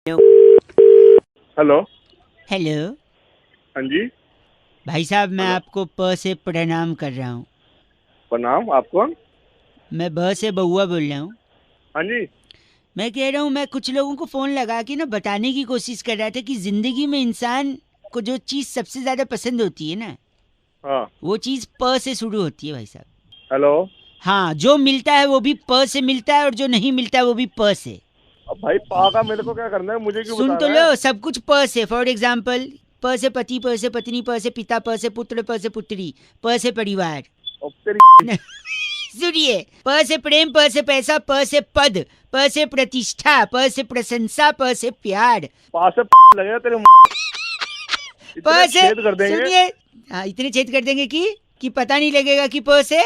Hello. Hello हाँ जी। भाई साहब, मैं हेलो। आपको प से प्रणाम कर रहा हूँ। प्रणाम। आप कौन? मैं ब से बउआ बोल रहा हूँ। हाँ जी। मैं कह रहा हूँ, मैं कुछ लोगों को फ़ोन लगा के ना बताने की कोशिश कर रहा था कि ज़िंदगी में इंसान को जो चीज़ सबसे ज़्यादा पसंद होती है ना, हाँ। वो चीज़ प से शुरू होती है भाई साहब। हेलो। हाँ, जो मिलता है वो भी प से मिलता है और जो नहीं मिलता है वो भी प से। अब भाई पा का मेरे को क्या करना है? मुझे क्यों सुन तो बताना है? लो, सब कुछ प से। फॉर एग्जाम्पल, प से पति, प से पत्नी, प से पिता, प से पुत्र, प से पुत्री, प से परिवार। अब तेरी सुनिए, प से प्रेम, प से पैसा, प से पद, प से प्रतिष्ठा, प से प्रशंसा, प से प्यार, पा से लगेगा तेरे इतने प से। छेद कर देंगे। सुनिए, हाँ, इतने छेद कर देंगे कि पता नहीं लगेगा कि प से।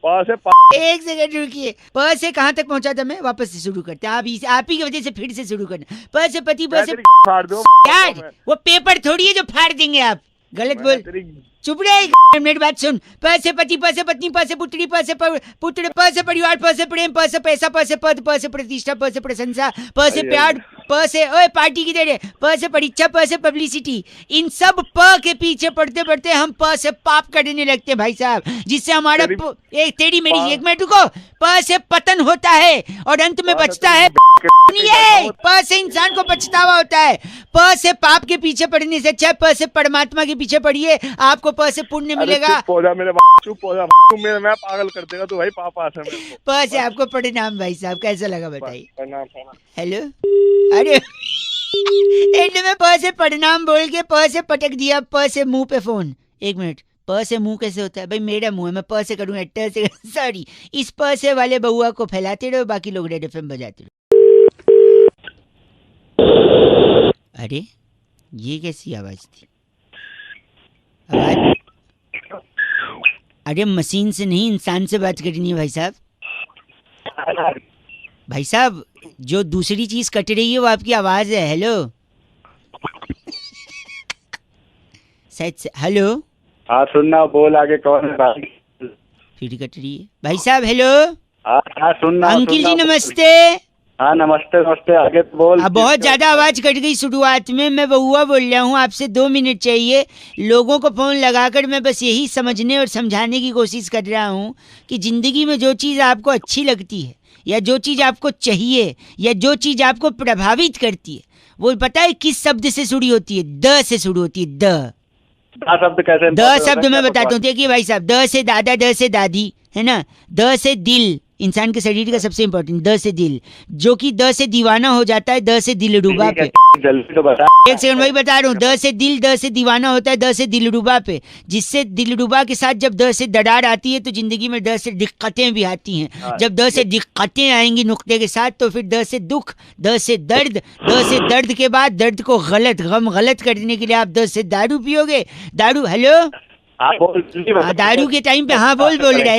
पा से एक सेकंड रुकिए, प से कहाँ तक पहुंचा था मैं? वापस से शुरू करते हैं। आप ही की वजह से फिर से शुरू करना। प से पति, प मैं से तेरी फाड़ दूं। यार, वो पेपर थोड़ी है जो फाड़ देंगे आप। गलत मैं बोल। तेरी चुप रहे, मेरी बात सुन। प से पति, प से पत्नी, प से पुत्री, प से पुत्र, प से परिवार, प से प्रेम, प से पैसा, प से पद, प से प्रतिष्ठा, प से प्रशंसा, प से प्यार, प से ओए पार्टी की देर, प से परीक्षा, प से पब्लिसिटी। इन सब प के पीछे पढ़ते पढ़ते हम प से पाप करने लगते हैं भाई साहब, जिससे हमारा तेरी एक तेरी मेरी पा एक मिनट रुको। प से पतन होता है और अंत में पा से बचता तेरी है। के सुनिए, प से इंसान को पछतावा होता है। प से पाप के पीछे पड़ने से अच्छा है प से परमात्मा के पीछे पड़िए, आपको प से पुण्य अरे मिलेगा। चुप हो जा मेरे चुप हो जा। तू मेरे मैं पागल कर देगा तू भाई। पापा से मेरे को प से बस। आपको प्रणाम भाई साहब, कैसा लगा बस बताइए? प्रणाम प्रणाम। हेलो। अरे एंड में प से प्रणाम बोल के प से पटक दिया, प से मुंह पे फोन। एक मिनट, प से मुंह कैसे होता है भाई? मेरा मुंह है, मैं प से करूंगा, ट से सॉरी। इस प से वाले बउआ को फैलाते रहो, बाकी लोग रेड एफएम बजाते रहो। अरे, ये कैसी आवाज थी? आवाज, अरे मशीन से नहीं, इंसान से बात करनी है भाई साहब। भाई साहब, जो दूसरी चीज कट रही है वो आपकी आवाज है। Hello hello. हाँ सुनना, बोल आगे कौन है भाई? फिर कट रही है भाई साहब। हेलो हाँ हाँ सुनना अंकिल सुनना जी, बोल। नमस्ते। हाँ नमस्ते नमस्ते, आगे तो बोल। बहुत ज्यादा आवाज कट गई शुरुआत में। मैं बउआ बोल रहा हूँ, आपसे 2 मिनट चाहिए। लोगों को फोन लगाकर मैं बस यही समझने और समझाने की कोशिश कर रहा हूँ कि जिंदगी में जो चीज आपको अच्छी लगती है, या जो चीज आपको चाहिए, या जो चीज आपको प्रभावित करती है, वो पता है किस शब्द से शुरू होती है? द से शुरू होती है। द शब्द कैसे द शब्द मैं बताता हूँ, देखिए भाई साहब। द से दादा, द से दादी, है ना। द से दिल, इंसान के शरीर का सबसे इंपॉर्टेंट। द से दिल, जो कि द से दीवाना हो जाता है, द से दिलरुबा पे। जल्दी तो बता। एक सेकंड, वही बता रहा हूँ। द से दिल, द से दीवाना होता है, द से दिलरुबा पे। जिससे दिलरुबा के साथ जब द से दरार आती है तो जिंदगी में द से दिक्कतें भी आती हैं। जब द से दिक्कतें आएंगी नुक्ते के साथ, तो फिर द से दुख, द से दर्द, द से दर्द के बाद दर्द को गलत करने के लिए आप द से दारू पियोगे। दारू, हेलो। हाँ बोल जल्दी बता। हाँ, दारू के टाइम पे हाँ बोल रहा है।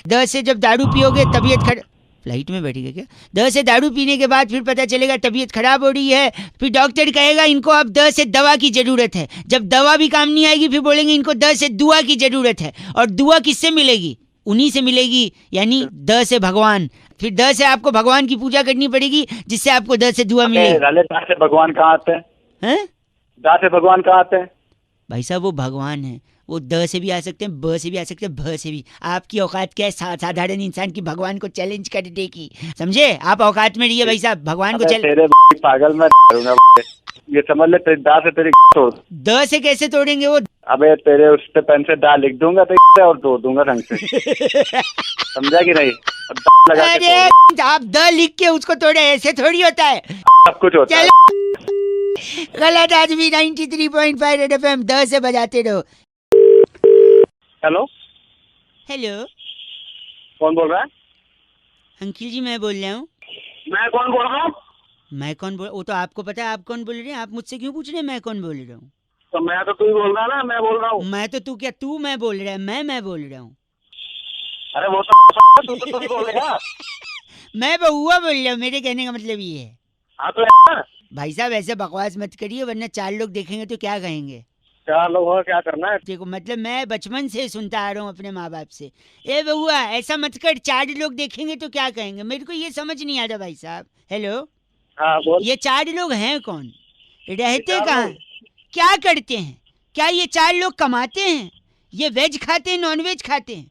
द से जब दारू पियोगे तबीयत खराब। फ्लाइट में बैठेगा क्या? द से दारू पीने के बाद फिर पता चलेगा तबीयत खराब हो रही है, फिर डॉक्टर कहेगा इनको अब द से दवा की जरूरत है। जब दवा भी काम नहीं आएगी, फिर बोलेंगे इनको द से दुआ की जरूरत है। और दुआ किससे मिलेगी? उन्हीं से मिलेगी, यानी द से भगवान। फिर द से आपको भगवान की पूजा करनी पड़ेगी, जिससे आपको द से दुआ मिलेगी। दा से भगवान कहाँ आते हैं? हैं? दा से भगवान कहाँ आते हैं? भाई साहब, वो भगवान है। वो द से भी आ सकते हैं, ब से भी आ सकते हैं, भ से भी। आपकी औकात क्या है साधारण इंसान की भगवान को चैलेंज करने की? समझे? आप औकात में रहिए भाई साहब, भगवान को तेरे पागल में करूंगा। ये समझ ले, तेरी दा से तेरी तोड़। द से कैसे तोड़ेंगे वो? अबे तेरे उस पे पेन से दा लिख दूंगा तो और तोड़ दूंगा ढंग से। समझा कि नहीं? अब लगा के अरे आप द लिख के उसको तोड़े, ऐसे थोड़ी होता है। सब कुछ होता है। गलत आदमी। 93.5 रेड एफएम, द से बजाते रहो। हेलो। हेलो कौन बोल रहा है? अंकिल जी, मैं बोल रहा हूँ। मैं कौन बोल रहा हूँ? मैं कौन बोल, वो तो आपको पता है। आप कौन बोल रहे हैं? आप मुझसे क्यों पूछ रहे हैं मैं कौन बोल रहा हूँ? तो मैं तो तू ही बोल रहा ना, मैं बोल रहा हूँ। मैं तो तू क्या, तू मैं बोल रहा है, मैं बोल रहा हूँ। अरे वो तो तू तो तू ही बोलेगा। मैं बउआ बोल रहा हूँ, मेरे कहने का मतलब ये है। हाँ तो भाई साहब, ऐसे बकवास मत करिए, वरना 4 लोग देखेंगे तो क्या कहेंगे? क्या लोग क्या करना है? देखो, मतलब मैं बचपन से सुनता आ रहा हूँ अपने माँ बाप से, ए बउआ ऐसा मत कर, 4 लोग देखेंगे तो क्या कहेंगे। मेरे को ये समझ नहीं आता भाई साहब। हेलो हाँ बोल। ये 4 लोग हैं कौन, रहते चार कहाँ, लोग? क्या करते हैं, क्या ये 4 लोग कमाते हैं, ये वेज खाते हैं नॉन वेज खाते हैं?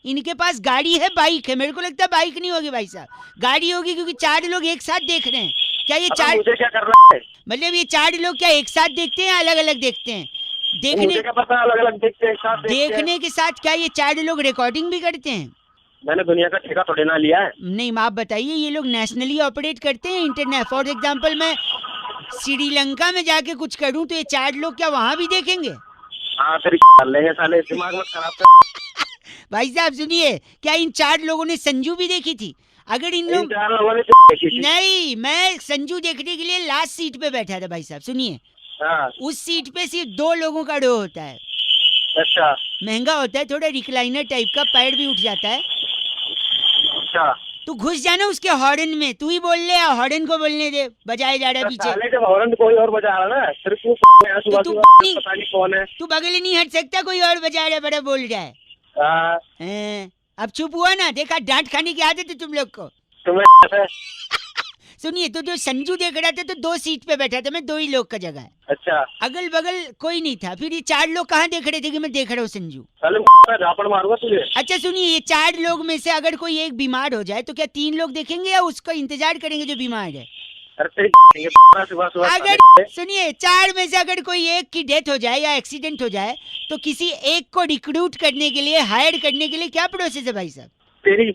इनके पास गाड़ी है, बाइक है? मेरे को लगता है बाइक नहीं होगी भाई साहब, गाड़ी होगी, क्योंकि 4 लोग एक साथ देख रहे हैं। क्या ये अबे 4 मुझे क्या करना है? मतलब ये 4 लोग क्या एक साथ देखते हैं, अलग अलग देखते हैं? देखने मुझे क्या पता, अलग अलग देखते हैं, एक साथ देखते हैं। देखने के साथ क्या ये 4 लोग रिकॉर्डिंग भी करते हैं? मैंने दुनिया का ठेका थोड़ी ना लिया है। नहीं, आप बताइए, ये लोग नेशनली ऑपरेट करते हैं इंटरनेट? फॉर एग्जांपल मैं श्रीलंका में जाके कुछ करूं तो ये 4 लोग क्या वहां भी देखेंगे? हाँ तेरी कर लेंगे साले, दिमाग मत खराब कर। भाई साहब सुनिए, क्या इन 4 लोगों ने संजू भी देखी थी? अगर इन इन लोग 4 लोगों ने जो देखी थी। नहीं, मैं संजू देखने के लिए लास्ट सीट पे बैठा था भाई साहब, सुनिए। हाँ उस सीट पे सिर्फ 2 लोगों का रो होता है, अच्छा महंगा होता है, थोड़ा रिक्लाइनर टाइप का, पैर भी उठ जाता है। अच्छा। तू घुस जाना उसके हॉर्न में, तू ही बोल ले, हॉर्न को बोलने दे, बजाए जा रहा है तो पीछे। साले जब हॉर्न कोई और बजा रहा ना, सिर्फ तू यहाँ सुबह तू सुबह नहीं- पता नहीं कौन है। तू बगल ही नहीं हट सकता, कोई और बजा रहा है, बड़ा बोल रहा है। हाँ, अब चुप हुआ ना, देखा डांट खाने की आदत है तुम लोग को। तुम्हें सुनिए, तो जो संजू देख रहा था तो 2 सीट पे बैठा था मैं, 2 ही लोग का जगह है, अच्छा अगल बगल कोई नहीं था। फिर ये 4 लोग कहाँ देख रहे थे कि मैं देख रहा हूँ संजू? साले मैं झापड़ मारूंगा तुझे। अच्छा सुनिए, ये 4 लोग में से अगर कोई एक बीमार हो जाए तो क्या 3 लोग देखेंगे या उसका इंतजार करेंगे जो बीमार है? अरे तेरी सुबह सुबह अगर सुनिए, 4 में से अगर कोई एक की डेथ हो जाए या एक्सीडेंट हो जाए तो किसी एक को रिक्रूट करने के लिए, हायर करने के लिए क्या प्रोसेस है भाई साहब? तेरी है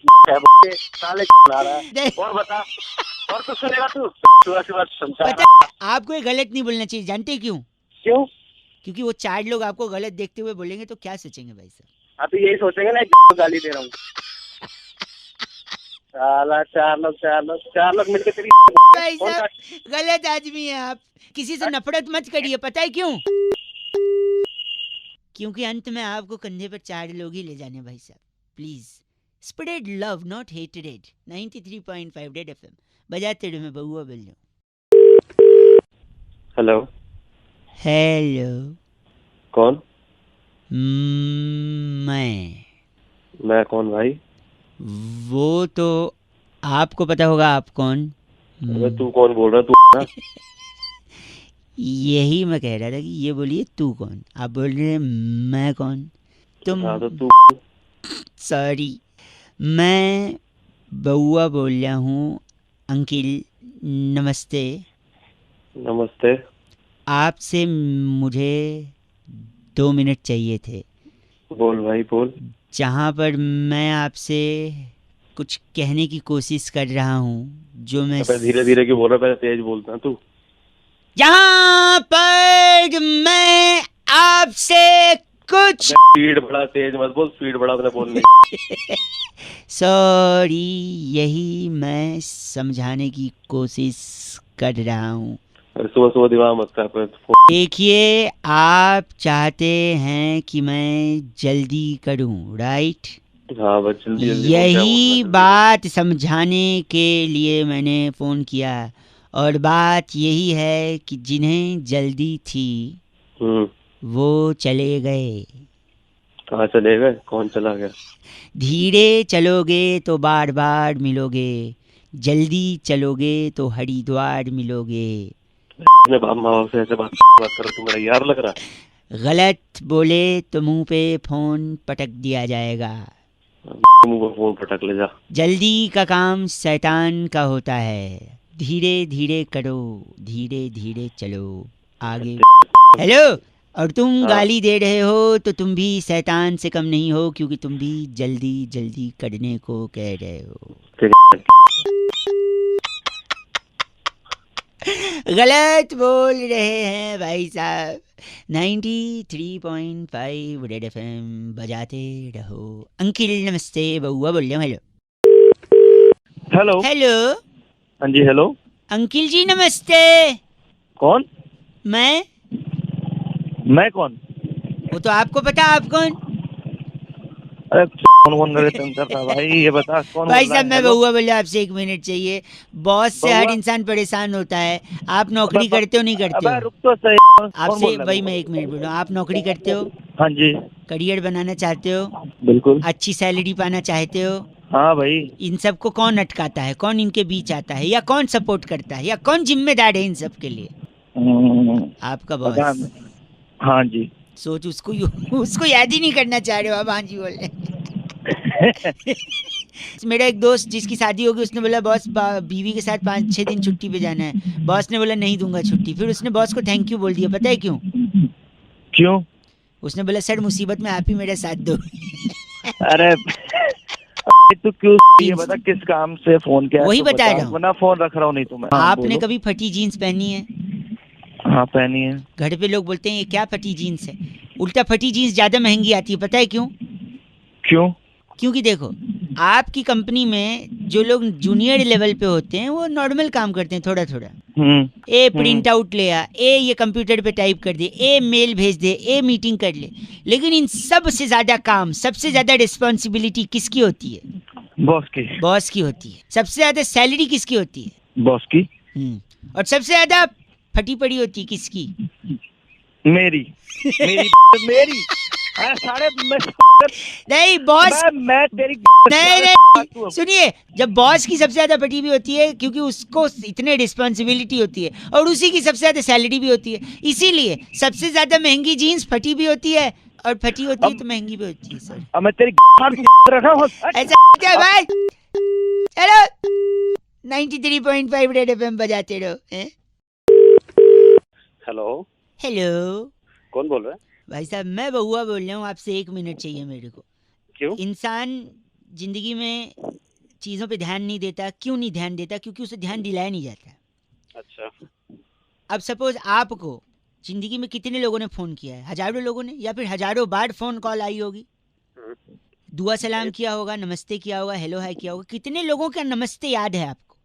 साले ला रहा है। और बता, और कुछ सुनेगा तू? सुबह सुबह समझा पता है, आपको ये गलत नहीं बोलना चाहिए, जानते क्यों? क्यों? क्योंकि वो 4 लोग आपको गलत देखते हुए बोलेंगे तो क्या सोचेंगे भाई साहब? आप यही सोचेंगे ना, एक गाली दे रहा हूँ। साला 4 लोग मिलकर तेरी भाई साहब गलत आदमी है आप, किसी से नफरत मत करिए। पता है क्यों? क्योंकि अंत में आपको कंधे पर 4 लोग ही ले जाने भाई साहब। Please spread love not hated. 93.5 red FM बजाते रहो, मैं बउआ बोल रहा हूँ। हेलो हेलो, कौन? मैं कौन भाई? वो तो आपको पता होगा आप कौन। अबे तू कौन बोल रहा है? तू यही मैं कह रहा था कि ये बोलिए तू कौन, आप बोल रहे हैं मैं कौन। तुम हाँ तो तू सॉरी, मैं बउआ बोल रहा हूँ। अंकिल नमस्ते। नमस्ते। आपसे मुझे 2 मिनट चाहिए थे, बोल भाई बोल। जहाँ पर मैं आपसे कुछ कहने की कोशिश कर रहा हूँ, जो मैं धीरे धीरे क्यों बोल रहा है? पहले तेज बोलता है तू। यहाँ पर मैं आपसे कुछ स्पीड बड़ा तेज मत बोल, स्पीड बड़ा अपने बोलने। सॉरी, यही मैं समझाने की कोशिश कर रहा हूँ। सुबह सुबह दिमाग मत कर। देखिए, आप चाहते हैं कि मैं जल्दी करूँ, राइट? हाँ बस जल्दी जल्दी बोल, क्या यही बोलना है? बात समझाने के लिए मैंने फ़ोन किया, और बात यही है कि जिन्हें जल्दी थी वो चले गए। कहाँ चले गए? कौन चला गया? धीरे चलोगे तो बार बार मिलोगे, जल्दी चलोगे तो हरिद्वार मिलोगे। अपने बाप माँ बाप से ऐसे बात कर, तू मेरा यार लग रहा है। गलत बोले तो मुंह पे फोन पटक दिया जाएगा। मुंह पर फोन पटक ले जा। जल्दी का काम शैतान का होता है, धीरे धीरे करो, धीरे धीरे चलो आगे। हेलो, और तुम हाँ। गाली दे रहे हो तो तुम भी शैतान से कम नहीं हो, क्योंकि तुम भी जल्दी जल्दी करने को कह रहे हो। गलत बोल रहे हैं भाई साहब। 93.5 रेड एफएम बजाते रहो। अंकिल नमस्ते, बउआ बोल रहा हूँ। Hello hello. हेलो हाँ जी हेलो। अंकिल जी नमस्ते। कौन? मैं कौन? वो तो आपको पता, आप कौन? अरे कौन कौन करे तुम करता भाई, ये बता कौन भाई बोल रहा साहब है? मैं हेलो? बउआ बोल रहा, आपसे 1 मिनट चाहिए। बॉस से हर बउआ? इंसान परेशान होता है। आप नौकरी अबे, करते हो नहीं करते अबे हो? रुक तो सही। कौन आपसे बोल रहा है भाई तुमको? मैं 1 मिनट बोल रहा हूँ। आप नौकरी करते हो, हाँ जी करियर बनाना चाहते हो, बिल्कुल। अच्छी सैलरी पाना चाहते हो, हाँ भाई। इन सबको कौन अटकाता है, कौन इनके बीच आता है, या कौन सपोर्ट करता है, या कौन जिम्मेदार है इन सब के लिए? आपका पता बॉस। है। हाँ जी। सोच, उसको याद ही नहीं करना चाह रहे हो आप। हाँ जी बोल रहे। मेरा एक दोस्त जिसकी शादी होगी, उसने बोला बॉस बीवी के साथ 5-6 दिन छुट्टी पे जाना है। बॉस ने बोला नहीं दूंगा छुट्टी। फिर उसने बॉस को थैंक यू बोल दिया, पता है क्यों? क्यों? उसने बोला सर मुसीबत में आप ही मेरा साथ दो। अरे तू क्यों ये बता किस काम से फोन किया? वही तो बता रहा हूँ। वरना फोन रख रहा हूँ नहीं तो मैं। हाँ, आपने बोलो। कभी फटी जीन्स पहनी है? हाँ पहनी है। घर पे लोग बोलते हैं ये क्या फटी जीन्स है। उल्टा फटी जीन्स ज्यादा महंगी आती है, पता है क्यों? क्यों? क्योंकि देखो, आपकी कंपनी में जो लोग जूनियर लेवल पे होते हैं वो नॉर्मल काम करते हैं, थोड़ा थोड़ा। ए प्रिंट आउट ले आ, ए ये कंप्यूटर पे टाइप कर दे, ए मेल भेज दे, ए मीटिंग कर ले। लेकिन इन सब से ज्यादा काम, सबसे ज्यादा रिस्पॉन्सिबिलिटी किसकी होती है? बॉस की। बॉस की होती है। सबसे ज्यादा सैलरी किसकी होती है? बॉस की। और सबसे ज्यादा फटी पड़ी होती है किसकी? मेरी। मेरी मेरी। साढ़े नहीं बॉस। मैं तेरी नहीं सुनिए, जब बॉस की सबसे ज्यादा फटी भी होती है क्योंकि उसको इतने रिस्पॉन्सिबिलिटी होती है, और उसी की सबसे ज्यादा सैलरी भी होती है। इसीलिए सबसे ज्यादा महंगी जीन्स फटी भी होती है, और फटी होती है तो महंगी भी होती है सर। अब मैं तेरी रखा हूँ ऐसा क्या भाई? चलो 93.5 रेड एफएम बजाते रहो। हेलो, हेलो, कौन बोल रहा है? भाई साहब मैं बहुआ बोल रहा हूँ, आपसे 1 मिनट चाहिए मेरे को। क्यों? इंसान जिंदगी में चीज़ों पे ध्यान नहीं देता। क्यों नहीं ध्यान देता? क्योंकि उसे ध्यान दिलाया नहीं जाता। अच्छा। अब सपोज आपको जिंदगी में कितने लोगों ने फ़ोन किया है? हजारों लोगों ने, या फिर हजारों बार फ़ोन कॉल आई होगी, दुआ सलाम किया होगा, नमस्ते किया होगा, हेलो हाय किया होगा। कितने लोगों का नमस्ते याद है आपको?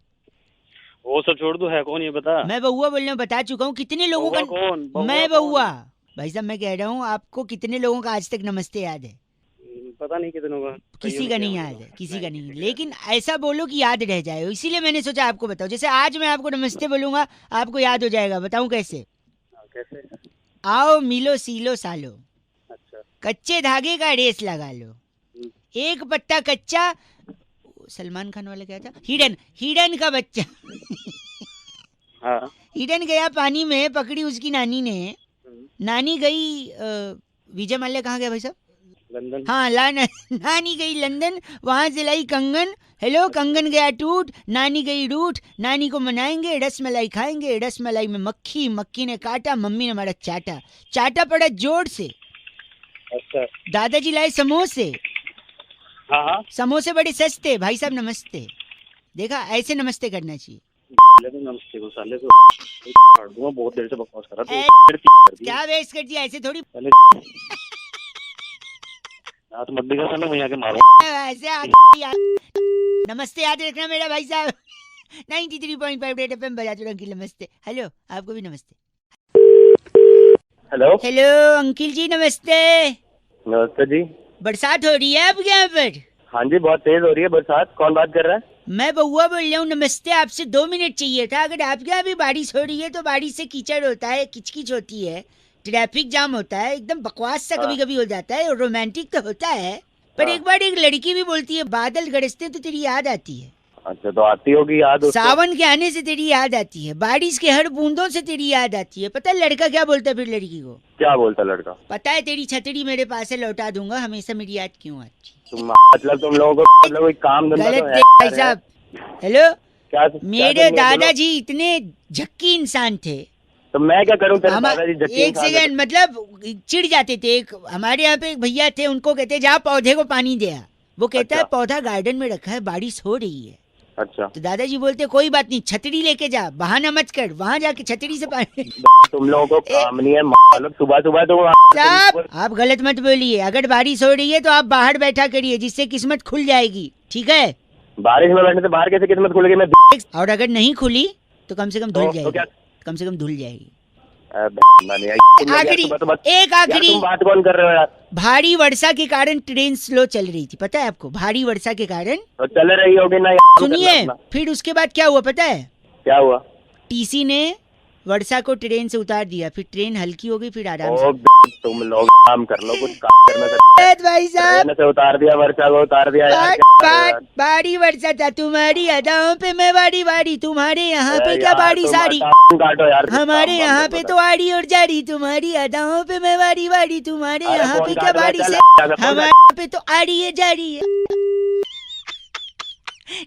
वो सब छोड़ दो, है कौन ये बता। मैं बहुआ बोल रहा हूँ, बता चुका हूँ। कितने लोगों का? कौन? मैं बहुआ। भाई साहब मैं कह रहा हूँ, आपको कितने लोगों का आज तक नमस्ते याद है? पता नहीं कितनों का। किसी का नहीं याद है, किसी का नहीं। लेकिन ऐसा बोलो कि याद रह जाए, इसीलिए मैंने सोचा आपको बताओ। जैसे आज मैं आपको नमस्ते बोलूंगा, आपको याद हो जाएगा। बताऊं कैसे? कैसे? आओ मिलो सीलो सालो, अच्छा। कच्चे धागे का रेस लगा लो, एक पत्ता कच्चा। सलमान खान वाला क्या था? हिडन का बच्चा। हाँ। हिडन गया पानी में, पकड़ी उसकी नानी ने। नानी गई विजय माल्या कहाँ गया भाई साहब? लंदन। हाँ नानी गई लंदन, वहां से लाई कंगन। हेलो, कंगन गया टूट, नानी गई रूठ। नानी को मनाएंगे, रसमलाई खाएंगे, रसमलाई में मक्खी, मक्खी ने काटा, मम्मी ने मारा चाटा, चाटा पड़ा जोर से। अच्छा। दादाजी लाए समोसे। हाँ। समोसे बड़े सस्ते। भाई साहब नमस्ते। देखा, ऐसे नमस्ते करना चाहिए। नमस्ते को साले को काट दूंगा, बहुत देर से बकवास कर रहा था। क्या वेस्ट कर दिया? ऐसे थोड़ी तो मत दिखा साले, वहीं आके मारो। ऐसे नमस्ते याद रखना मेरा भाई साहब। 93.5 रेड एफएम बजाते रहो अंकिल। नमस्ते। हेलो, आपको भी नमस्ते। हेलो। हेलो अंकिल जी, नमस्ते। नमस्ते जी। बरसात हो रही है आपके यहाँ पर? हाँ जी, बहुत तेज हो रही है बरसात। कौन बात कर रहा है? मैं बहुआ बोल रहा हूँ। नमस्ते, आपसे 2 मिनट चाहिए था। अगर आपके यहाँ भी बारिश हो रही है तो बारिश से कीचड़ होता है, किचकिच होती है, ट्रैफिक जाम होता है, एकदम बकवास सा कभी कभी हो जाता है, और रोमांटिक तो होता है, पर एक बार एक लड़की भी बोलती है बादल गरजते तो तेरी याद आती है। अच्छा, तो आती होगी याद उसको। सावन के आने से तेरी याद आती है, बारिश के हर बूंदों से तेरी याद आती है। पता है लड़का क्या बोलता है फिर लड़की को? क्या बोलता लड़का? पता है, तेरी छतरी मेरे पास है, लौटा दूंगा, हमेशा मेरी याद क्यों आती? मतलब तुम लोगों को मतलब कोई काम धंधा गलत तो है भाई साहब। हेलो, क्या? मेरे दादाजी इतने झक्की इंसान थे। तो मैं क्या करूं? तेरे दादाजी झक्की एक सेकंड, मतलब चिढ़ जाते थे। एक हमारे यहाँ पे एक भैया थे, उनको कहते जा पौधे को पानी दे आ। वो कहता है पौधा गार्डन में रखा है, बारिश हो रही है। अच्छा। तो दादाजी बोलते कोई बात नहीं, छतरी लेके जा, बहाना मत कर, वहाँ जाके छतरी से पानी। तुम लोगों को काम नहीं है, मतलब सुबह सुबह तो साहब आप गलत मत बोलिए। अगर बारिश हो रही है तो आप बाहर बैठा करिए, जिससे किस्मत खुल जाएगी, ठीक है? बारिश में बैठने से बाहर कैसे किस्मत खुलेगी? मैं और अगर नहीं खुली तो कम से कम धुल जाएगी, कम से कम धुल जाएगी। आखिरी एक आखिरी बात कौन कर रहे हो यार? भारी वर्षा के कारण ट्रेन स्लो चल रही थी, पता है आपको? भारी वर्षा के कारण तो चल रही होगी ना। सुनिए, फिर उसके बाद क्या हुआ पता है? क्या हुआ? टीसी ने वर्षा को ट्रेन से उतार दिया, फिर ट्रेन हल्की हो गई, फिर आराम से। ओ तुम लोग काम कर लो, कुछ काम करना भाई साहब ट्रेन से उतार दिया, वर्षा को उतार दिया यार, बाड़ी वर्षा था तुम्हारी अदाओं पे मैं बाड़ी बाड़ी, तुम्हारे यहाँ पे क्या बाड़ी साड़ी, काटो यार, हमारे यहाँ पे तो आड़ी और जाड़ी, तुम्हारी अदाओं पे मैं बाड़ी बाड़ी, तुम्हारे यहाँ पे क्या बाड़ी से, हमारे यहाँ पे तो आड़ी है जाड़ी है।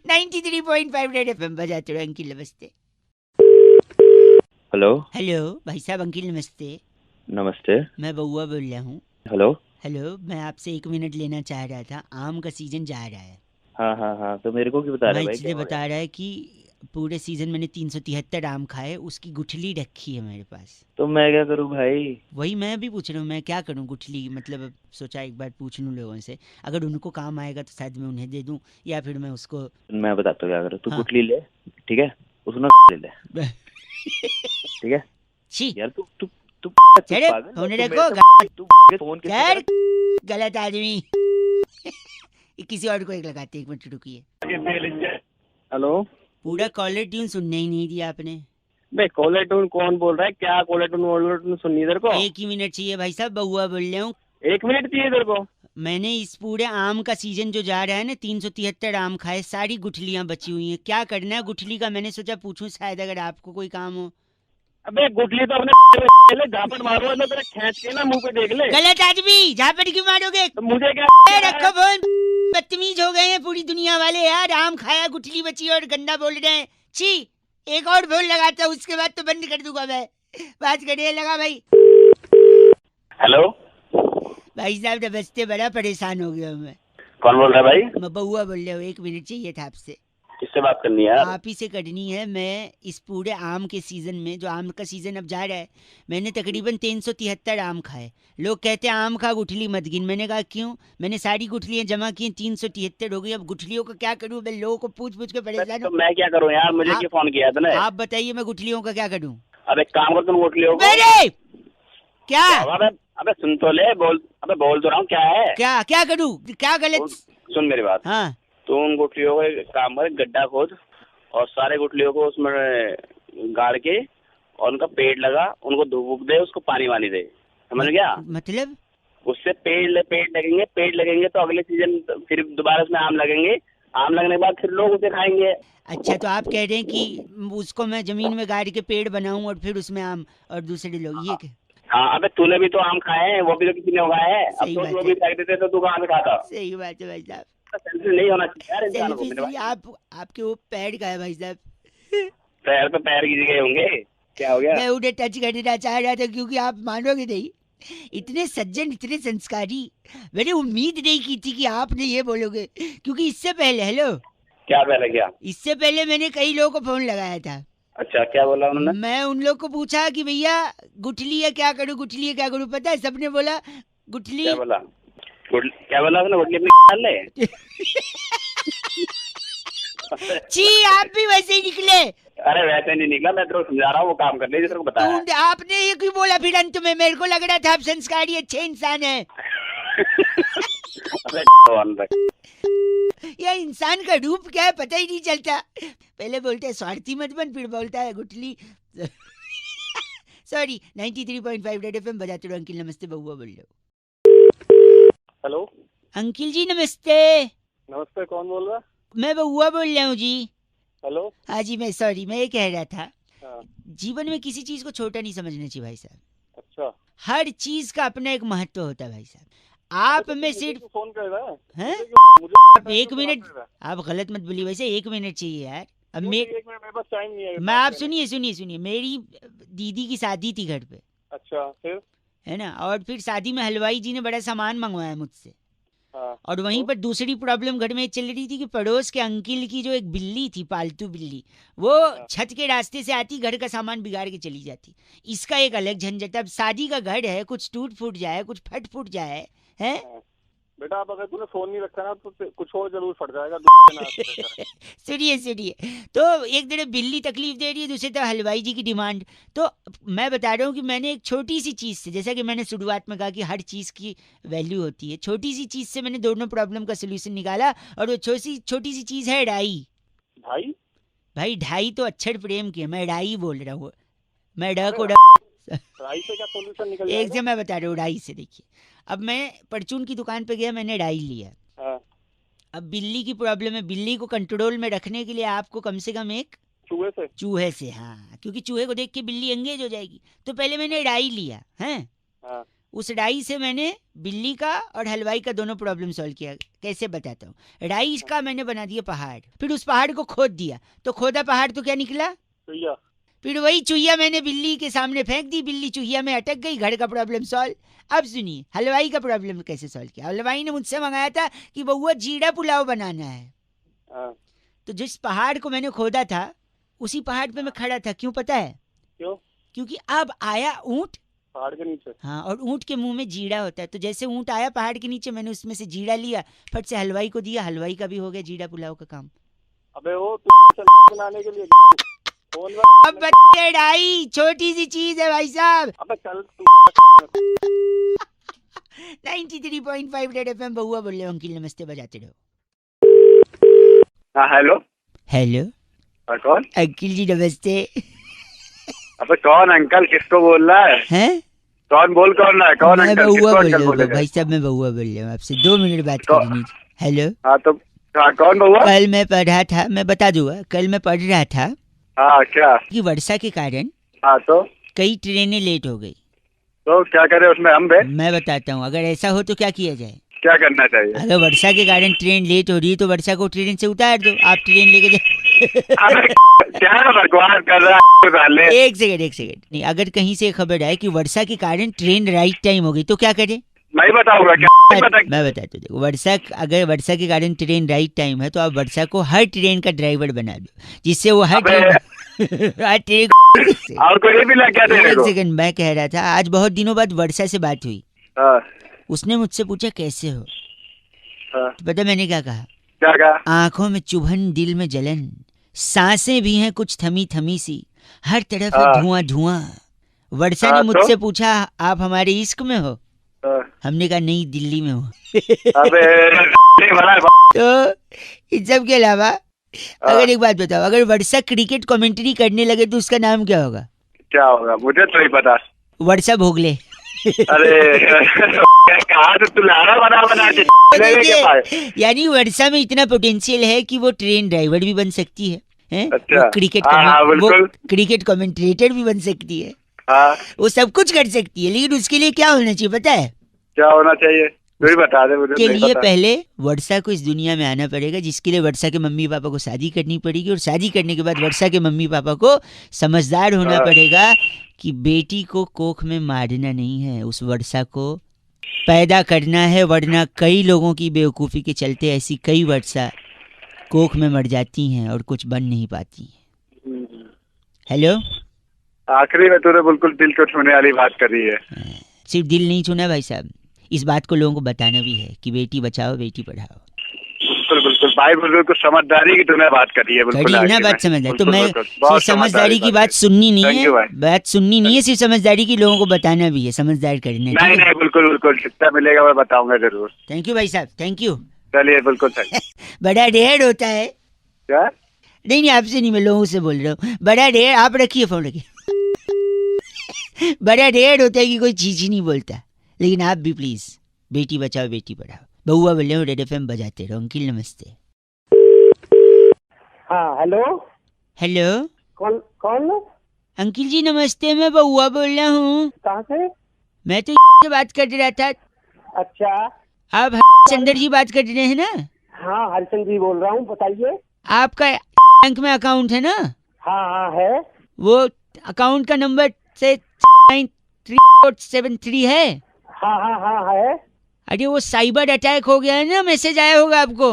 93.5 रेड एफएम बजाते रहो। अंकिल नमस्ते। हेलो हेलो भाई साहब, अंकिल नमस्ते। नमस्ते, मैं बउआ बोल रहा हूँ। हेलो हेलो, मैं आपसे 1 मिनट लेना चाह रहा था। आम का सीजन जा रहा है। हाँ हाँ हाँ, तो मेरे को क्यों बता रहे मैं भाई? इसलिए बता रहा है कि पूरे सीजन मैंने 373 आम खाए, उसकी गुठली रखी है मेरे पास। तो मैं क्या करूँ भाई? वही मैं भी पूछ रहा हूँ, मैं क्या करूँ गुठली, मतलब अब सोचा एक बार पूछ लूँ लोगों से, अगर उनको काम आएगा तो शायद मैं उन्हें दे दूँ, या फिर मैं उसको। मैं बताता हूँ क्या करूँ। तू हाँ। गुठली ले, ठीक है, उसमें ले ले, ठीक है छी यार। तू तू तू चले पागल फोन है? रखो, तू फोन यार गलत आदमी। किसी और को एक लगाते, 1 मिनट रुकिए। हेलो, पूरा कॉलर ट्यून सुनने ही नहीं दिया आपने। भाई कॉलर टून कौन बोल रहा है? क्या कॉलर टून सुननी इधर को? 1 ही मिनट चाहिए भाई साहब, बउआ बोल रहा हूँ। 1 मिनट चाहिए इधर को? मैंने इस पूरे आम का सीजन जो जा रहा है ना, 373 आम खाए, सारी गुठलियां बची हुई हैं। क्या करना है गुठली का, मैंने सोचा पूछूं, शायद अगर आपको कोई काम हो। अबे गुठली तो अपने झापट मारो ना, तेरा खींच के ना मुंह पे देख ले। गलत आदमी, झापट क्यों मारोगे? तो मुझे क्या रखो फोन, बदतमीज हो गए हैं पूरी दुनिया वाले यार। आम खाया, गुठली बची और गंदा बोल रहे हैं। छी, एक और फोन लगाता हूँ, उसके बाद तो बंद कर दूंगा मैं। बात करिए, लगा भाई। हेलो भाई साहब नमस्ते, बड़ा परेशान हो गया हूँ मैं। कौन बोल रहा है भाई? मैं बउआ बोल रहा हूँ। 1 मिनट चाहिए था आपसे। किससे बात करनी है यार? आप ही से करनी है। मैं इस पूरे आम के सीजन में, जो आम का सीजन अब जा रहा है, मैंने तकरीबन 373 आम खाए। लोग कहते हैं आम खा गुठली मत गिन। मैंने कहा क्यों? मैंने सारी गुठलियां जमा की, 373 हो गई। अब गुठलियों का क्या करूं? मैं लोगों को पूछ पूछ के परेशान तो हूं। मैं क्या करूं यार? मुझे क्यों फोन किया तूने? आप बताइए, मैं गुठलियों का क्या करूं? अब एक काम कर, तुम गुठलियों को मेरे क्या? अबे सुन तो ले, बोल तो रहा हूँ, क्या है? क्या करूं? क्या गलत? सुन मेरी बात। हाँ, तू उन गुठलियों को एक काम कर, गड्ढा खोद और सारे गुठलियों को उसमें गाड़ के और उनका पेड़ लगा, उनको धूप दे, उसको पानी वानी दे, समझ गया? मतलब उससे पेड़ लगेंगे तो अगले सीजन फिर दोबारा उसमें आम लगेंगे। आम लगने के बाद फिर लोग उसे खाएंगे। अच्छा, तो आप कह रहे हैं कि उसको मैं जमीन में गाड़ के पेड़ बनाऊं और फिर उसमें आम और दूसरे लोग ये हाँ, अबे तूने भी तो आम खाए हैं, वो भी तो किसी ने उगाए हैं। अब सही तो बात वो है। भी फेंक देते तो तू कहाँ से खाता? सही बात है भाई साहब। सेल्फी नहीं होना चाहिए यार इंसान को। सेल्फी मेरे से भाई आपके वो पैर का है भाई साहब। पैर तो पैर की जगह होंगे। क्या हो गया? मैं उन्हें टच करना चाह रहा था, क्योंकि आप मानोगे नहीं, इतने सज्जन, इतने संस्कारी, मैंने उम्मीद नहीं की थी कि आपने ये बोलोगे। क्योंकि इससे पहले, हेलो, क्या पहले क्या? इससे पहले मैंने कई लोगों को फोन लगाया था। अच्छा, क्या बोला उन्होंने? मैं उन लोग को पूछा कि भैया गुठली है क्या करूं, गुठली है क्या करूं, पता है सबने बोला गुठली। क्या बोला? क्या बोला उसने? गुठली अपनी डाल ले। छी, आप भी वैसे ही निकले। अरे वैसे नहीं निकला, मैं तेरे को समझा रहा हूँ, वो काम कर ले जिसको बताया। तो आपने ये क्यों बोला फिर अंत में? मेरे को लग रहा था आप संस्कारी अच्छे इंसान हैं। ये इंसान का रूप क्या है पता ही नहीं चलता। पहले बोलते हैं स्वार्थी मत बन, फिर बोलता है गुठली। सॉरी। 93.5 रेड एफएम बजाते रहो। अंकिल नमस्ते, बउआ बोल रहे हो। हेलो अंकिल जी नमस्ते। नमस्ते, कौन बोल रहा है? मैं बउआ बोल रहा हूँ जी। हेलो। हाँ जी, मैं ये कह रहा था, हाँ। जीवन में किसी चीज को छोटा नहीं समझना चाहिए भाई साहब। अच्छा, हर चीज का अपना एक महत्व होता है भाई साहब। आप में सिर्फ फोन कर रहा है? आप 1 मिनट, आप गलत मत बोलिए वैसे। 1 मिनट चाहिए यार। अब 1 मिनट मेरे पास टाइम नहीं है। मैं आप सुनिए, मेरी दीदी की शादी थी घर पे। अच्छा, फिर? है ना, और फिर शादी में हलवाई जी ने बड़ा सामान मंगवाया मुझसे। हाँ। और वहीं पर दूसरी प्रॉब्लम घर में चल रही थी कि पड़ोस के अंकिल की जो एक बिल्ली थी, पालतू बिल्ली, वो छत के रास्ते से आती, घर का सामान बिगाड़ के चली जाती। इसका एक अलग झंझट। अब शादी का घर है, कुछ टूट फूट जाए, कुछ फट फूट जाए, है बेटा। अब अगर तूने फोन नहीं रखा ना तो कुछ और जरूर फट जाएगा। सुनिए, तो एक तरफ बिल्ली तकलीफ दे रही है, दूसरी तरफ हलवाई जी की डिमांड। तो मैं बता रहा हूँ कि मैंने एक छोटी सी चीज से, जैसा कि मैंने शुरुआत में कहा कि हर चीज की वैल्यू होती है, छोटी सी चीज से मैंने दोनों प्रॉब्लम का सोल्यूशन निकाला। और वो छोटी सी चीज है ढाई। भाई ढाई तो अक्षर प्रेम की है, मैं ढाई बोल रहा हूँ। मैं ड को डाई से क्या सोल्यूशन निकल एक जाएगा? से मैं बता रहा हूँ डाई से। देखिए, अब मैं परचून की दुकान पे गया, मैंने डाई लिया। हाँ, अब बिल्ली की प्रॉब्लम है, बिल्ली को कंट्रोल में रखने के लिए आपको कम से कम एक चूहे से। से, हाँ, क्योंकि चूहे को देख के बिल्ली एंगेज हो जाएगी। तो पहले मैंने डाई लिया है, हाँ, उस डाई से मैंने बिल्ली का और हलवाई का दोनों प्रॉब्लम सॉल्व किया। कैसे बताता हूँ। डाई का मैंने बना दिया पहाड़, फिर उस पहाड़ को खोद दिया, तो खोदा पहाड़ तो क्या निकला, चुहिया। फिर वही चुहिया मैंने बिल्ली के सामने फेंक दी, बिल्ली चुहिया में अटक गई, घर का प्रॉब्लम सॉल्व। अब सुनिए हलवाई का प्रॉब्लम कैसे सॉल्व किया। हलवाई ने मुझसे मंगाया था कि बउआ जीरा पुलाव बनाना है। हाँ, तो जिस पहाड़ को मैंने खोदा था उसी पहाड़ पे मैं खड़ा था। क्यों पता है? क्यों? क्योंकि अब आया ऊंट, पहाड़ के नीचे। हाँ, और ऊंट के मुंह में जीरा होता है। तो जैसे ऊंट आया पहाड़ के नीचे, मैंने उसमें से जीरा लिया, फट से हलवाई को दिया, हलवाई का भी हो गया जीरा पुलाव का काम। अबे वो तू बनाने के लिए फोन अब बच्चे डाई छोटी सी चीज है भाई साहब। अबे चल तू। 93.5 रेड एफएम बउआ बोल रहे हो। अंकिल नमस्ते, बजाते रहो। हाँ, हेलो। हेलो कौन? अंकिल जी नमस्ते। अबे कौन अंकल, किसको बोल रहा है? हैं? कौन बोल कौन रहा है? कौन मैं अंकल? बउआ किसको बोल अंकल रहा बोले हूँ भाई साहब, मैं बउआ बोल रहा हूँ आपसे। 2 मिनट बात करनी थी। हेलो। हाँ तो हाँ, कौन बउआ? कल मैं पढ़ा था, मैं बता दूंगा, कल मैं पढ़ रहा था हाँ, क्या? कि वर्षा के कारण हाँ तो कई ट्रेनें लेट हो गई। क्या करे उसमें हम बे? मैं बताता हूँ, अगर ऐसा हो तो क्या किया जाए। क्या करना चाहिए? अगर वर्षा के कारण ट्रेन लेट हो रही है तो वर्षा को ट्रेन से उतार दो, आप ट्रेन लेके जाओ। अबे क्या बकवास कर रहा है साले? एक सेकंड नहीं, अगर कहीं से खबर आए कि वर्षा के कारण ट्रेन राइट टाइम हो गई तो क्या करें? मैं बताऊंगा क्या? मैं बताता हूँ। देखो, अगर वर्षा के कारण ट्रेन राइट टाइम है तो आप वर्षा को हर ट्रेन का ड्राइवर बना दो, जिससे वो हर ट्रेन हर ट्रेन और कोई भी लग गया तेरे एक को? सेकंड, मैं कह रहा था आज बहुत दिनों बाद वर्षा से बात हुई। हाँ, उसने मुझसे पूछा कैसे हो, हाँ। तो पता मैंने क्या कहा? क्या कहा? आंखों में चुभन, दिल में जलन, सांसें भी हैं कुछ थमी थमी सी, हर तरफ है हाँ। धुआं धुआं। वर्षा ने हाँ, मुझसे पूछा आप हमारे इश्क में हो? हाँ। हमने कहा नहीं, दिल्ली में हो। अबे बड़ा तो इन सब के अलावा अगर एक बात बताओ, अगर वर्षा क्रिकेट कमेंट्री करने लगे तो उसका नाम क्या होगा? क्या होगा मुझे तो नहीं पता। वर्षा भोगले। अरे कहा तो तू लारा बना के देखिए, यानी वर्षा में इतना पोटेंशियल है कि वो ट्रेन ड्राइवर भी बन सकती है, हैं? अच्छा। वो क्रिकेट हाँ, वो बिल्कुल। क्रिकेट कमेंट्रेटर भी बन सकती है, हाँ, वो सब कुछ कर सकती है। लेकिन उसके लिए क्या होना चाहिए पता है? क्या होना चाहिए तू ही बता दे मुझे। के नहीं लिए पता। पहले वर्षा को इस दुनिया में आना पड़ेगा, जिसके लिए वर्षा के मम्मी पापा को शादी करनी पड़ेगी, और शादी करने के बाद वर्षा के मम्मी पापा को समझदार होना हाँ। पड़ेगा कि बेटी को कोख में मारना नहीं है, उस वर्षा को पैदा करना है। वरना कई लोगों की बेवकूफ़ी के चलते ऐसी कई वर्षा कोख में मर जाती हैं और कुछ बन नहीं पाती हैं। हेलो। आखिरी में तूने बिल्कुल दिल को छूने वाली बात कर रही है। सिर्फ दिल नहीं छूना भाई साहब, इस बात को लोगों को बताना भी है कि बेटी बचाओ बेटी पढ़ाओ। बिल्कुल बिल्कुल भाई, बिल्कुल समझदारी की तूने बात करी है। बिल्कुल करी ना आगे बात में। समझदार, तो बिल्कुल, मैं बिल्कुल, बहुत सिर्फ समझदारी की बात सुननी नहीं Thank you है, भाई। बात सुननी नहीं है, सिर्फ समझदारी की लोगों को बताना भी है, समझदार करना है। नहीं ठीक है? नहीं, बिल्कुल बिल्कुल, जितना मिलेगा मैं बताऊंगा जरूर। थैंक यू भाई साहब, थैंक यू। चलिए बिल्कुल सही। बड़ा ढेर होता है। क्या? नहीं आपसे नहीं, मैं लोगों से बोल रहा हूँ। बड़ा ढेर, आप रखिए फोन रखिए। बड़ा ढेर होता है कि कोई चीज ही नहीं बोलता। लेकिन आप भी प्लीज बेटी बचाओ बेटी पढ़ाओ। बउआ बोल रहे हो, रेड एफएम बजाते रहो। अंकिल नमस्ते। हाँ, हेलो। हेलो, कौन कौन? अंकिल जी नमस्ते, मैं बउआ बोल रहा हूँ। कहाँ से? मैं तो से बात कर रहा था। अच्छा। आप चंदर जी बात कर रहे हैं ना? हाँ, हरिचंद जी बोल रहा हूँ, बताइए। आपका बैंक में अकाउंट है ना? हाँ हाँ है। वो अकाउंट का नंबर से 9373 है। हाँ हाँ हाँ है। अरे वो साइबर अटैक हो गया है ना, मैसेज आया होगा आपको।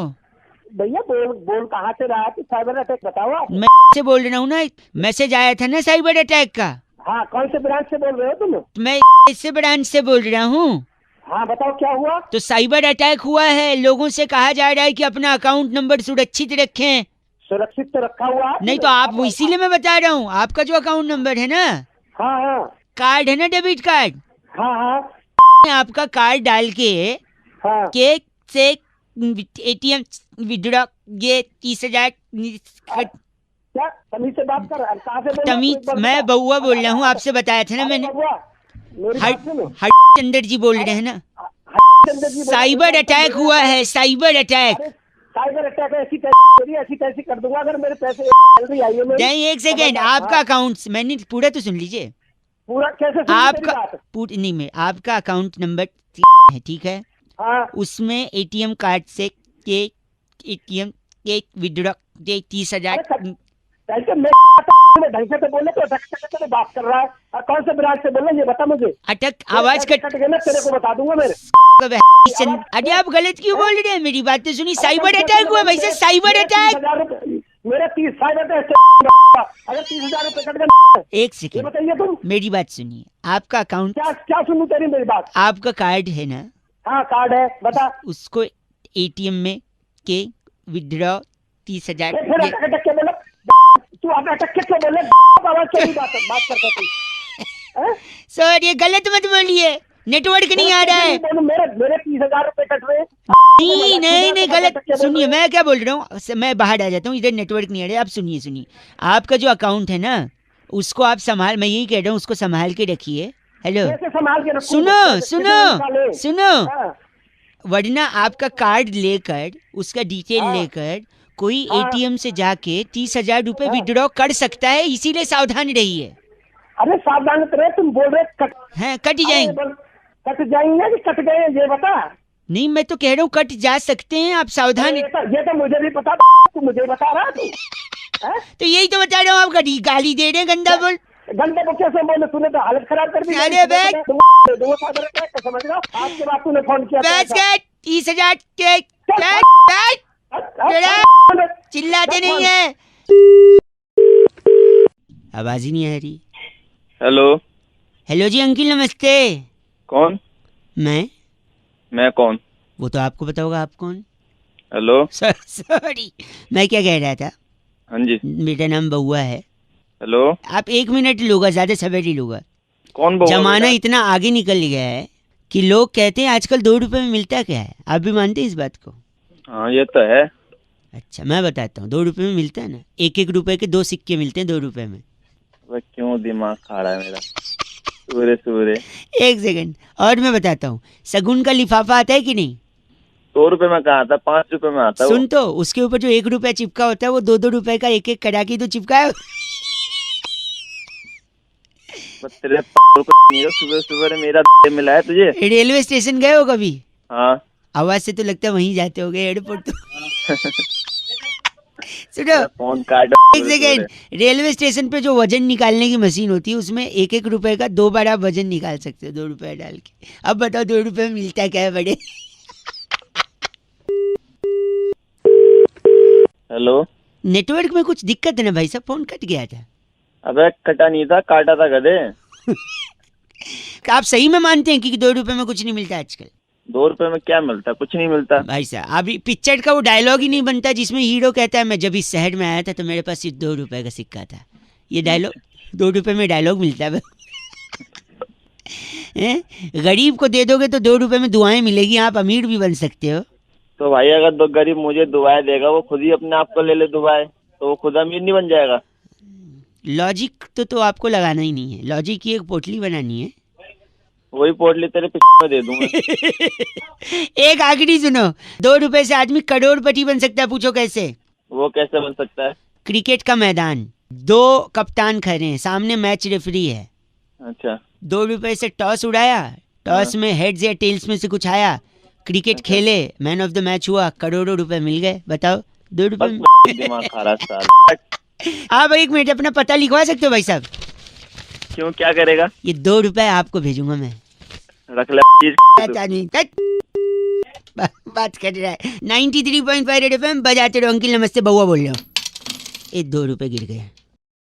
भैया बोल कहाँ से रहा है? साइबर अटैक बताओ आप। मैं से बोल रहा हूँ ना, मैसेज आया था ना साइबर अटैक का। हाँ, कौन से ब्रांच से बोल रहे हो तुम? मैं इससे ब्रांच से बोल रहा हूँ। हाँ, बताओ क्या हुआ? तो साइबर अटैक हुआ है, लोगों से कहा जा रहा है कि अपना अकाउंट नंबर सुरक्षित रखें। सुरक्षित तो रखा हुआ है। नहीं तो आप, इसीलिए मैं बता रहा हूँ, आपका जो अकाउंट नंबर है ना, हाँ हाँ कार्ड है ना, डेबिट कार्ड, हाँ हाँ आपका कार्ड डाल के हाँ से एटीएम विड्रॉ ये 30,000 क्या तमीज से बात कर, कहाँ से बोल रहा है? तमीज, एक बार मैं बता। बउआ बोल रहा हूँ, आपसे बताया था ना अरे मैंने। बबुआ, मेरी बात सुनो। चंदर जी बोल रहे हैं ना। चंद्र जी बोल- साइबर अटैक हुआ है, साइबर अटैक। अरे साइबर अटैक ऐसी तैसी कर दूंगा अगर मेरे पैसे सैलरी आई है मेरी। नहीं, एक सेकेंड, समझ- आपका हाँ, अकाउंट, मैंने पूरा तो सुन लीजिए। पूरा कैसे सुनी मेरी आपका बात? नहीं, मैं आपका अकाउंट नंबर है, ठीक है। हाँ उसमें एटीएम कार्ड से के एटीएम के विड्रॉ 30,000। कैसे मैं ढंग से तो बोले तो ढंग से तो बात कर रहा है, और कौन से ब्रांच से बोल रहे हैं ये बता मुझे। अटक, आवाज कट कट गया ना, तेरे को बता दूंगा मेरे। अरे आप गलत क्यों बोल रहे हैं, मेरी बात तो सुनी। साइबर अटैक हुआ भाई साहब, साइबर अटैक। मेरा 30 साइबर अटैक अगर 30,000 रुपए कट गए, एक ये सेकेंड, बताइए तुम। मेरी बात सुनिए। आपका अकाउंट, क्या क्या सुनूं तेरी मेरी बात? आपका कार्ड है ना, हाँ कार्ड है, बता। उसको एटीएम में के विड्रॉ 30,000। फिर अटक अटक के बोले, तू अटक के क्यों बोले? आवाज कैसी बात करता तू? हैं? सर ये गलत मत बोलिए, नेटवर्क नहीं आ रहा है। मेरे 30,000 रुपए कट रहे हैं। नहीं नहीं नहीं, गलत सुनिए, मैं क्या बोल रहा हूँ, मैं बाहर आ जाता हूँ, इधर नेटवर्क नहीं आ रहा है। आप सुनिए, आपका जो अकाउंट है ना, उसको आप संभाल, मैं यही कह रहा हूँ, उसको संभाल के रखिए। हेलो, कैसे संभाल के रखूं? सुनो कैसे सुनो निकाले? सुनो, हाँ, वरना आपका कार्ड लेकर, उसका डिटेल हाँ। लेकर कोई हाँ। एटीएम से जाके 30,000 रुपए हाँ। विड्रॉ कर सकता है, इसीलिए सावधान रहिए। अरे सावधान तो रहे, तुम बोल रहे कट हैं, कट जाएंगे। कट जाएंगे कि कट गए ये बता। नहीं, मैं तो कह रहा हूँ कट जा सकते हैं, आप सावधान। ये तो मुझे भी पता, तू मुझे बता रहा तू। हैं? तो यही तो बता रहा हूँ, आप गाली दे रहे हैं, गंदा बोल। गंदे को कैसे बोले? तूने तो हालत खराब कर दी। अरे बैग। समझ रहा, आपके बाद तूने फोन किया था। बस कर, 30,000 के चिल्लाते नहीं है। आवाज ही नहीं आ रही। हेलो। हेलो जी अंकिल, नमस्ते। कौन? मैं कौन? वो तो आपको पता होगा, आप कौन। हेलो। सॉरी, मैं क्या कह रहा था, हाँ जी। मेरा नाम बउआ है। हेलो। आप 1 मिनट लूंगा, ज्यादा समय नहीं लूंगा। कौन बउआ? जमाना बेटा? इतना आगे निकल गया है कि लोग कहते हैं आजकल 2 रुपए में मिलता क्या है। आप भी मानते हैं इस बात को? हाँ ये तो है। अच्छा, मैं बताता हूँ, 2 रुपए में मिलता है ना, 1-1 रुपए के 2 सिक्के मिलते हैं 2 रुपए में। वह क्यों दिमाग खा रहा है मेरा? सूरे। एक सेकंड, और मैं बताता हूँ, शगुन का लिफाफा आता है कि नहीं? 2 रुपए में कहाँ आता? 5 रुपए में आता है। सुन, तो उसके ऊपर जो 1 रुपया चिपका होता है, वो 2-2 रुपए का 1-1 कड़ा के तो चिपका है। तेरे सुबह सुबह मेरा मिला है तुझे? रेलवे स्टेशन गए हो कभी? हाँ। आवाज से तो लगता है वहीं जाते होगे, एयरपोर्ट तो। सुनो, फोन काट। एक सेकेंड, रेलवे स्टेशन पे जो वजन निकालने की मशीन होती है, उसमें 1-1 रुपए का 2 बार आप वजन निकाल सकते हो, 2 रुपए डाल के। अब बताओ 2 रुपए में मिलता क्या है बड़े? हेलो। नेटवर्क में कुछ दिक्कत है ना भाई साहब, फोन कट गया था। अबे कटा नहीं था, काटा था गधे। आप सही में मानते हैं कि 2 रुपए में कुछ नहीं मिलता आजकल? 2 रुपए में क्या मिलता? कुछ नहीं मिलता भाई साहब, अभी पिक्चर का वो डायलॉग ही नहीं बनता जिसमें हीरो कहता है मैं जब इस शहर में आया था तो मेरे पास सिर्फ 2 रुपए का सिक्का था। ये डायलॉग, 2 रुपए में डायलॉग मिलता है। गरीब को दे दोगे तो 2 रुपए में दुआएं मिलेगी, आप अमीर भी बन सकते हो। तो भाई अगर 2 गरीब मुझे दुआएं देगा, वो खुद ही अपने आप को ले ले दुआएं, तो वो खुद अमीर नहीं बन जाएगा? लॉजिक तो आपको लगाना ही नहीं है, लॉजिक की एक पोटली बनानी है। वही पोटली तेरे पीछे में दे दूंगा। एक आखिरी सुनो, 2 रुपए से आदमी करोड़पति बन सकता है, पूछो कैसे? वो कैसे बन सकता है? क्रिकेट का मैदान, 2 कप्तान खड़े हैं, सामने मैच रेफरी है। अच्छा। 2 रुपए से टॉस उड़ाया, टॉस में हेड्स या टेल्स में से कुछ आया, क्रिकेट खेले, मैन ऑफ द मैच हुआ, करोड़ों रुपए मिल गए। बताओ 2 रुपए में। दिमाग खा रहा साला। आप 1 मिनट अपना पता लिखवा सकते हो भाई साहब? क्यों, क्या करेगा? ये 2 रुपए आपको भेजूंगा मैं। रख ले आदमी बात कर रहा है। 93.5 रेड एफएम बजाते रहो। अंकिल नमस्ते, बउआ बोल रहा हूँ। ये 2 रुपए गिर गए।